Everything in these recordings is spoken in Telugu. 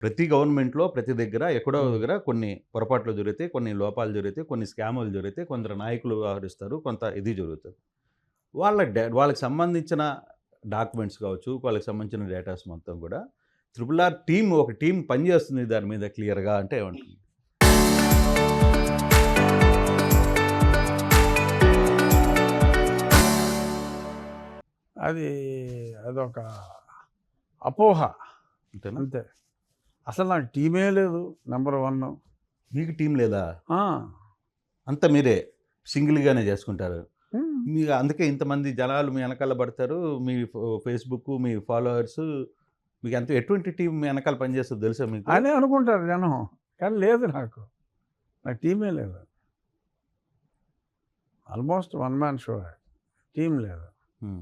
ప్రతి గవర్నమెంట్‌లో ప్రతి దగ్గర ఎక్కడో హ్మ్. దగ్గర కొన్ని పొరపాట్లు జరుగుతాయి. కొన్ని లోపాలు జరుగుతాయి. కొన్ని స్కాములు జరుగుతాయి. కొందరు నాయకులు వ్యవహరిస్తారు. కొంత ఇది జరుగుతది. వాళ్ళకి సంబంధించిన డాక్యుమెంట్స్ కావచ్చు, వాళ్ళకి సంబంధించిన డేటాస్ మొత్తం కూడా త్రిపుల్ ఆర్ టీమ్ ఒక టీమ్ పనిచేస్తుంది దాని మీద క్లియర్‌గా అంటే ఏమంటారు? అది అదొక అపోహ అంతేనా? అంతే. అసలు నాకు టీమే లేదు నంబర్ 1. మీకు టీమ్ లేదా? ఆ! అంతా మీరే సింగిల్‌గానే చేసుకుంటారు. హ్మ్. మీకు అందుకే ఇంతమంది జనాలు మీ ఎనకాల పడతారు. మీ ఫేస్‌బుక్, మీ ఫాలోవర్స్ మీకు ఎటువంటి టీమ్ మీ ఎనకాల పనిచేస్తదో తెలుసా మీకు? అనే అనుకుంటారు జనం. కానీ లేదు నాకు. నాకు టీమే లేదు. Almost one man show. Team లేదు. హ్మ్.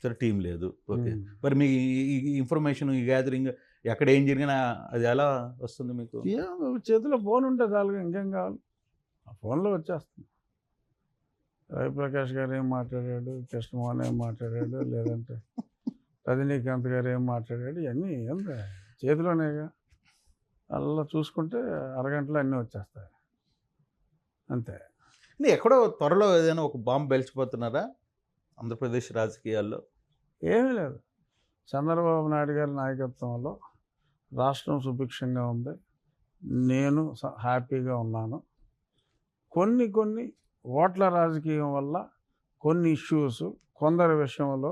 సరే టీమ్ లేదు. ఓకే. హ్మ్. మరి మీ ఈ ఇన్ఫర్మేషన్, ఈ గ్యాదరింగ్ ఎక్కడ ఏం జరిగినా అది ఎలా వస్తుంది మీకు? చేతిలో ఫోన్ ఉంటే చాలుగా ఇంకేం కావాలి. ఆ ఫోన్‌లో వచ్చేస్తుంది. రవిప్రకాష్ గారు ఏం మాట్లాడాడు, కృష్ణమోహన్ ఏం మాట్లాడాడు, లేదంటే రజనీకాంత్ గారు ఏం మాట్లాడాడు, ఇవన్నీ ఏంది చేతిలోనేగా. అలా చూసుకుంటే అరగంటలో అన్నీ వచ్చేస్తాయి. అంతే. ఎక్కడో త్వరలో ఏదైనా ఒక బాంబ్ పేల్చిపోతున్నారా? ఆంధ్రప్రదేశ్ రాజకీయాల్లో? ఏమీ లేదు. చంద్రబాబు నాయుడు గారి నాయకత్వంలో రాష్ట్రం సుభిక్షంగా ఉంది. నేను హ్యాపీగా ఉన్నాను. కొన్ని కొన్ని ఓట్ల రాజకీయం వల్ల కొన్ని ఇష్యూస్ కొందరి విషయంలో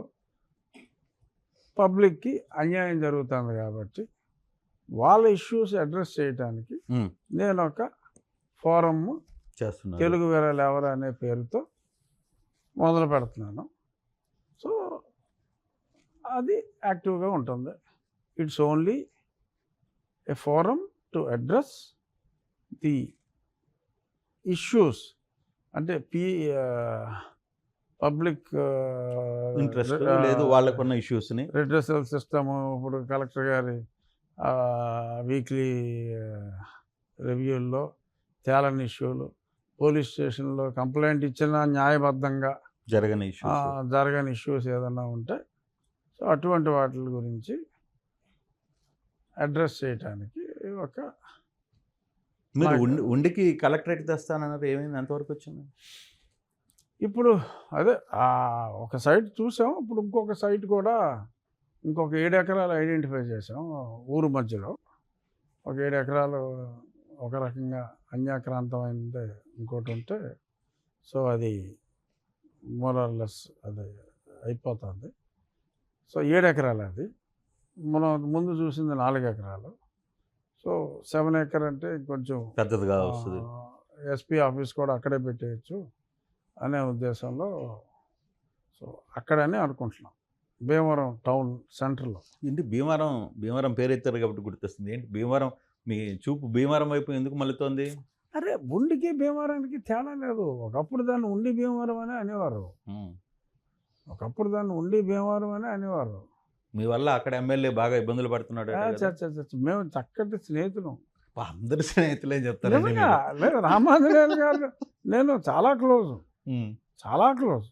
పబ్లిక్‌కి అన్యాయం జరుగుతుంది కాబట్టి, వాళ్ళ ఇష్యూస్ అడ్రెస్ చేయటానికి హ్మ్. నేనొక ఫోరమ్ చేస్తున్నారు. తెలుగు వీరలు ఎవరు అనే పేరుతో మొదలు పెడుతున్నాను. సో, అది యాక్టివ్‌గా ఉంటుంది. It's only a forum to address the issues అంటే పబ్లిక్ ఇంట్రెస్ట్ లేదు వాళ్ళకున్న ఇష్యూస్‌ని. రిడ్రెసల్ సిస్టము ఇప్పుడు కలెక్టర్ గారి వీక్లీ రివ్యూల్లో తేలని ఇష్యూలు, పోలీస్ స్టేషన్‌లో కంప్లెయింట్ ఇచ్చినా న్యాయబద్ధంగా జరగని ఇష్యూస్. జరగని ఇష్యూస్ ఏదన్నా ఉంటే సో అటువంటి వాటి గురించి అడ్రస్ చేయటానికి ఒక మీరు నాకు ఉండికి కలెక్టరేట్ తెస్తానన్నారు. ఏమైంది? ఎంతవరకు వచ్చింది? ఇప్పుడు అదే ఒక సైట్ చూసాం. ఇప్పుడు ఇంకొక సైట్ కూడా ఇంకొక 7 ఎకరాలు ఐడెంటిఫై చేసాం ఊరు మధ్యలో. ఒక 7 ఎకరాలు ఒక రకంగా అన్యాక్రాంతమైంది ఇంకోటుంటే సో అది మోర్ ఆర్ లెస్ అది అయిపోతుంది. సో 7 ఎకరాలు అది. మనం ముందు చూసింది 4 ఎకరాలు. సో 7 ఎకర్ అంటే కొంచెం పెద్దదిగా వస్తది. ఎస్పీ ఆఫీస్ కూడా అక్కడే పెట్టేయచ్చు అనే ఉద్దేశంలో సో అక్కడనే అనుకుంటున్నాం. భీమవరం టౌన్ సెంటర్‌లో. ఏంటి భీమవరం పేరెత్తారు కాబట్టి గుర్తొస్తుంది. ఏంటి భీమవరం మీ చూపు భీమవరం వైపు ఎందుకు మళ్ళుతోంది? అరే! ఉండికి భీమవరానికి తేడా లేదు. ఒకప్పుడు దాన్ని ఉండి భీమవరం అనే అనేవారు. హ్మ్. ఒకప్పుడు దాన్ని ఉండి భీమవరం అనే అనేవారు. మీ వల్ల అక్కడ ఎమ్మెల్యే బాగా ఇబ్బందులు పడుతున్నాడట ఛ! కదా! ఛ! ఛ! మేము చక్కటి స్నేహితులం. అందరి స్నేహితులే చెప్తారండి నిజంగా. మీరు. లేదు రామాంజనేయులు గారు నేను చాలా క్లోజ్. హ్మ్. చాలా క్లోజ్.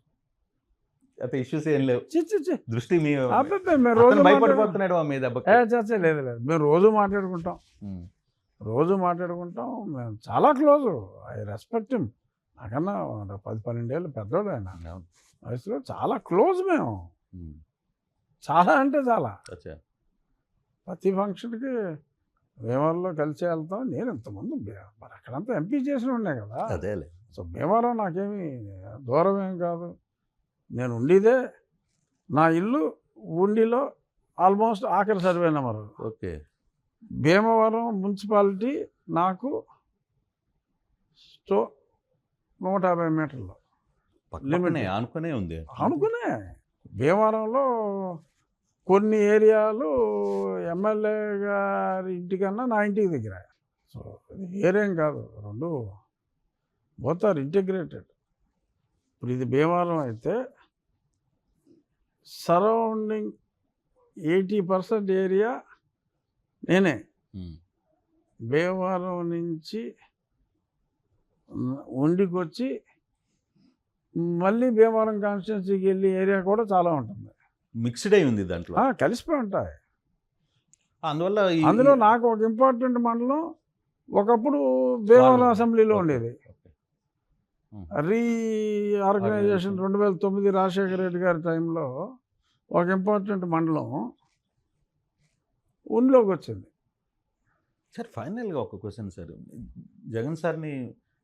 అయితే ఇష్యూస్ ఏం లేవు. ఛీ! ఛీ! ఛీ! దృష్టి మీ అబ్బబ్బే! మేము అతను రోజు భయపడిపోతున్నాడు మీ దెబ్బకి. ఛ! ఛ! లేదు లేదు. మేము రోజు మాట్లాడుకుంటాం. హ్మ్. రోజు మాట్లాడుకుంటాం. మేము చాలా క్లోజు. I respect him. నాకన్నా 10, 12 ఏళ్ళు పెద్దోడాయన. అవును. వయసులో చాలా క్లోజ్ మేము. హ్మ్. చాలా అంటే చాలా. అచ్చా! ప్రతి ఫంక్షన్‌కి భీమవరంలో కలిసే వెళ్తాం. నేను ఇంతకుముందు మరి అక్కడంతా ఎంపీ చేసినోడినే కదా! అదేలే. సో భీమవరం నాకేమి దూరమేం కాదు. నేను ఉండేదే నా ఇల్లు ఉండిలో ఆల్మోస్ట్ ఆఖరి survey number. Okay. Bhimavaram municipality నాకు 150 మీటర్లు. పక్కనే ఆనుకునే ఉంది. అనుకునే భీమవరంలో కొన్ని ఏరియాలు ఎమ్మెల్యే గారి ఇంటికన్నా నా ఇంటికి దగ్గర. సో ఏరేం కాదు. 2 బోత్ ఆర్ ఇంటిగ్రేటెడ్. ఇప్పుడు ఇది భీమవరం అయితే సరౌండింగ్ 80% ఏరియా నేనే. హ్మ్. భీమవరం నుంచి ఉండికొచ్చి మళ్ళీ భీమవరం కాన్స్టిట్యున్సీకి వెళ్ళే ఏరియా కూడా చాలా ఉంటుంది. మిక్స్డ్ అయి ఉంది దాంట్లో. కలిసిపోయి ఉంటాయి. అందువల్ల అందులో నాకు ఒక ఇంపార్టెంట్ మండలం ఒకప్పుడు భీమవరం అసెంబ్లీలో ఉండేది. రీఆర్గనైజేషన్ 2009 రాజశేఖర రెడ్డి గారి టైంలో ఒక ఇంపార్టెంట్ మండలం ఊళ్ళోకి వచ్చింది. సార్ ఫైనల్గా ఒక క్వశ్చన్ సార్, జగన్ సార్ని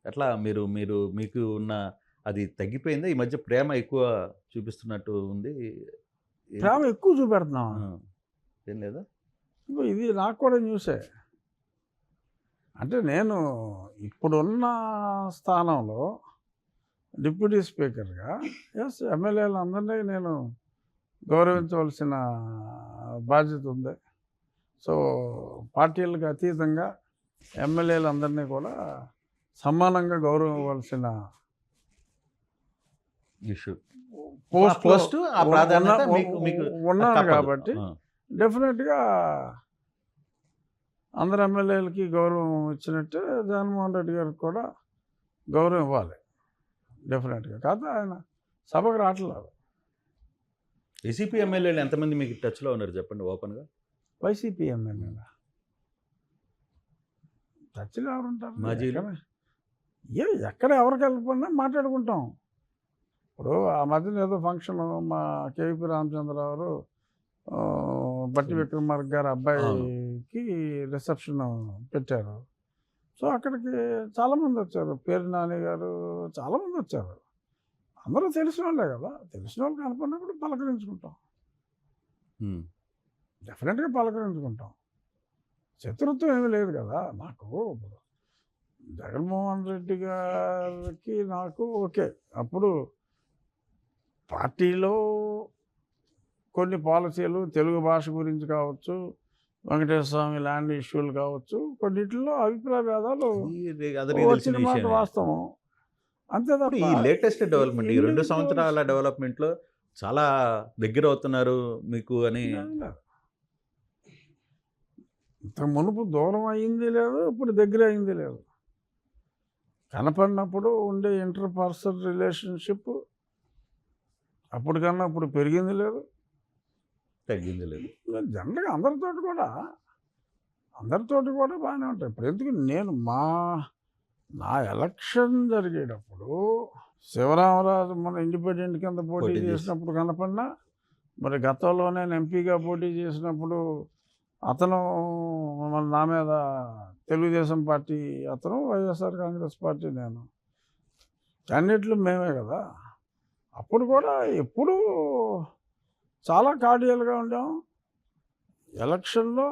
ఎట్లా మీరు మీరు మీకు ఉన్న అది తగ్గిపోయిందా? ఈ మధ్య ప్రేమ ఎక్కువ చూపిస్తున్నట్టు ఉంది. ప్రేమ ఎక్కువ చూపెడుతున్నాం. ఏం లేదా? ఇది నాకు కూడా న్యూసే. అంటే నేను ఇప్పుడున్న స్థానంలో డిప్యూటీ స్పీకర్గా ఎమ్మెల్యేలు అందరినీ నేను గౌరవించవలసిన బాధ్యత ఉంది. సో పార్టీలకు అతీతంగా ఎమ్మెల్యేలందరినీ కూడా సమానంగా గౌరవించవలసిన ఇష్యూ పోస్ట్ ఉన్నాను తప్పదు. కాబట్టి డెఫినెట్గా అందరు ఎమ్మెల్యేలకి గౌరవం ఇచ్చినట్టే జగన్మోహన్ రెడ్డి గారికి కూడా గౌరవం ఇవ్వాలి డెఫినెట్గా. కాదు ఆయన సభకు రావట్లేదు. వైసీపీ ఎమ్మెల్యేలు ఎంతమంది మీకు టచ్లో ఉన్నారు చెప్పండి ఓపెన్గా? వైసీపీ ఎమ్మెల్యేల టచ్లో ఎవరు ఉంటారు? మాజీలు? ఎక్కడ ఎవరికి వెళ్ళిపోయినా మాట్లాడుకుంటాం. ఇప్పుడు ఆ మధ్యన ఏదో ఫంక్షన్ మా కేవీపీ రామచంద్రరావు బట్టి విక్రమార్క గారు అబ్బాయికి రిసెప్షన్ పెట్టారు. సో అక్కడికి చాలామంది వచ్చారు. పేరు నాని గారు చాలామంది వచ్చారు. అందరూ తెలిసిన వాళ్ళే కదా. తెలిసిన వాళ్ళు కనపడినప్పుడు పలకరించుకుంటాం. డెఫినెట్గా పలకరించుకుంటాం. శత్రుత్వం ఏమీ లేదు కదా నాకు. జగన్మోహన్ రెడ్డి గారికి నాకు ఓకే. అప్పుడు పార్టీలో కొన్ని పాలసీలు తెలుగు భాష గురించి కావచ్చు, వెంకటేశ్వర స్వామి ల్యాండ్ ఇష్యూలు కావచ్చు, కొన్నిటిలో అభిప్రాయ భేదాలు వచ్చిన మాట వాస్తవం. అంతే తప్ప ఈ లేటెస్ట్ డెవలప్మెంట్, ఈ 2 సంవత్సరాల డెవలప్మెంట్లో చాలా దగ్గర అవుతున్నారు మీకు అని. ఇంతకు మునుపు దూరం అయింది లేదు, ఇప్పుడు దగ్గర అయింది లేదు. కనపడినప్పుడు ఉండే ఇంటర్ పర్సనల్ రిలేషన్షిప్ అప్పటికన్నా ఇప్పుడు పెరిగింది లేదు, తగ్గింది లేదు. జనరల్గా అందరితోటి కూడా బాగానే ఉంటాయి. ఇప్పుడు ఎందుకు నేను నా ఎలక్షన్ జరిగేటప్పుడు శివరామరాజు మన ఇండిపెండెంట్ కింద పోటీ చేసినప్పుడు కనపడినా, మరి గతంలో నేను ఎంపీగా పోటీ చేసినప్పుడు అతను నా మీద తెలుగుదేశం పార్టీ అతను, వైఎస్ఆర్ కాంగ్రెస్ పార్టీ నేను, క్యాండిడేట్లు మేమే కదా. అప్పుడు కూడా ఎప్పుడూ చాలా కార్డియల్గా ఉండాం. ఎలక్షన్లో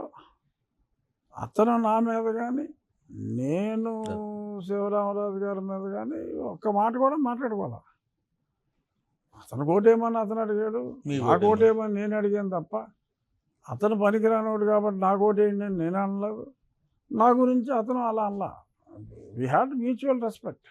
అతను నా మీద కానీ, నేను శివరామరాజు గారి మీద కానీ ఒక్క మాట కూడా మాట్లాడుకోవాలి. అతను ఓటేమని అతను అడిగాడు, నాకు ఓటేమని నేను అడిగాను తప్ప, అతను పనికిరానోడు కాబట్టి నాకు ఓటేయండి అని నేను అనలేదు. నా గురించి అతను అలా అనలా. We had mutual respect.